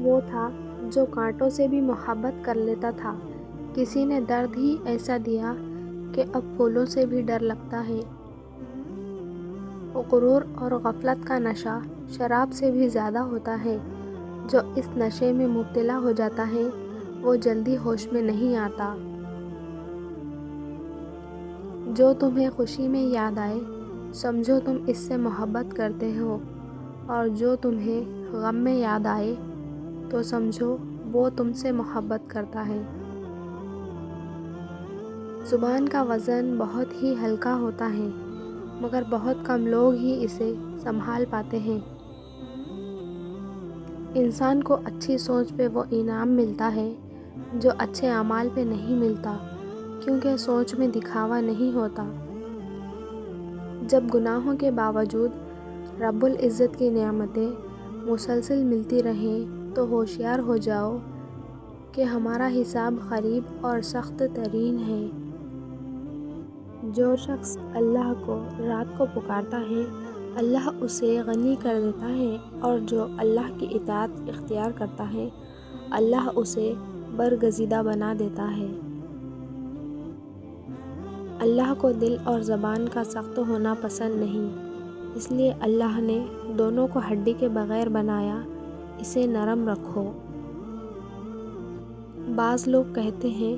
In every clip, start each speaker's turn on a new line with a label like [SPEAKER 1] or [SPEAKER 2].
[SPEAKER 1] وہ تھا جو کانٹوں سے بھی محبت کر لیتا تھا۔ کسی نے درد ہی ایسا دیا کہ اب پھولوں سے بھی ڈر لگتا ہے۔ غرور اور غفلت کا نشہ شراب سے بھی زیادہ ہوتا ہے۔ جو اس نشے میں مبتلا ہو جاتا ہے وہ جلدی ہوش میں نہیں آتا۔ جو تمہیں خوشی میں یاد آئے سمجھو تم اس سے محبت کرتے ہو، اور جو تمہیں غم میں یاد آئے تو سمجھو وہ تم سے محبت کرتا ہے۔ زبان کا وزن بہت ہی ہلکا ہوتا ہے، مگر بہت کم لوگ ہی اسے سنبھال پاتے ہیں۔ انسان کو اچھی سوچ پہ وہ انعام ملتا ہے جو اچھے اعمال پہ نہیں ملتا، کیونکہ سوچ میں دکھاوا نہیں ہوتا۔ جب گناہوں کے باوجود رب العزت کی نعمتیں مسلسل ملتی رہیں تو ہوشیار ہو جاؤ کہ ہمارا حساب قریب اور سخت ترین ہے۔ جو شخص اللہ کو رات کو پکارتا ہے اللہ اسے غنی کر دیتا ہے، اور جو اللہ کی اطاعت اختیار کرتا ہے اللہ اسے برگزیدہ بنا دیتا ہے۔ اللہ کو دل اور زبان کا سخت ہونا پسند نہیں، اس لیے اللہ نے دونوں کو ہڈی کے بغیر بنایا، اسے نرم رکھو۔ بعض لوگ کہتے ہیں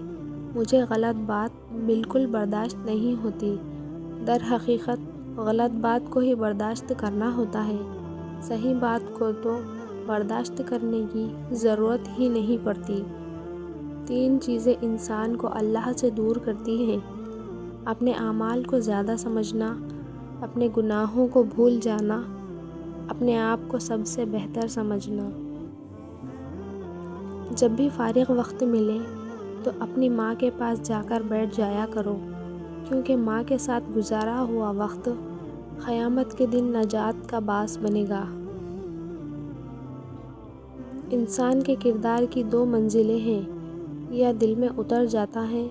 [SPEAKER 1] مجھے غلط بات بالکل برداشت نہیں ہوتی، در حقیقت غلط بات کو ہی برداشت کرنا ہوتا ہے، صحیح بات کو تو برداشت کرنے کی ضرورت ہی نہیں پڑتی۔ 3 چیزیں انسان کو اللہ سے دور کرتی ہیں: اپنے اعمال کو زیادہ سمجھنا، اپنے گناہوں کو بھول جانا، اپنے آپ کو سب سے بہتر سمجھنا۔ جب بھی فارغ وقت ملے تو اپنی ماں کے پاس جا کر بیٹھ جایا کرو، کیونکہ ماں کے ساتھ گزارا ہوا وقت قیامت کے دن نجات کا باعث بنے گا۔ انسان کے کردار کی 2 منزلیں ہیں، یا دل میں اتر جاتا ہے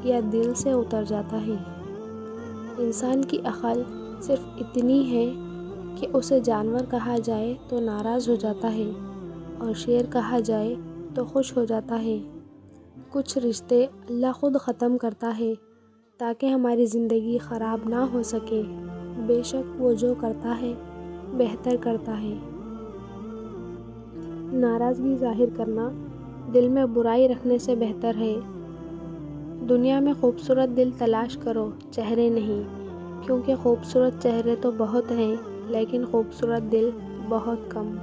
[SPEAKER 1] یا دل سے اتر جاتا ہے۔ انسان کی عقل صرف اتنی ہے کہ اسے جانور کہا جائے تو ناراض ہو جاتا ہے اور شیر کہا جائے تو خوش ہو جاتا ہے۔ کچھ رشتے اللہ خود ختم کرتا ہے تاکہ ہماری زندگی خراب نہ ہو سکے، بے شک وہ جو کرتا ہے بہتر کرتا ہے۔ ناراضگی ظاہر کرنا دل میں برائی رکھنے سے بہتر ہے۔ دنیا میں خوبصورت دل تلاش کرو، چہرے نہیں، کیونکہ خوبصورت چہرے تو بہت ہیں لیکن خوبصورت دل بہت کم۔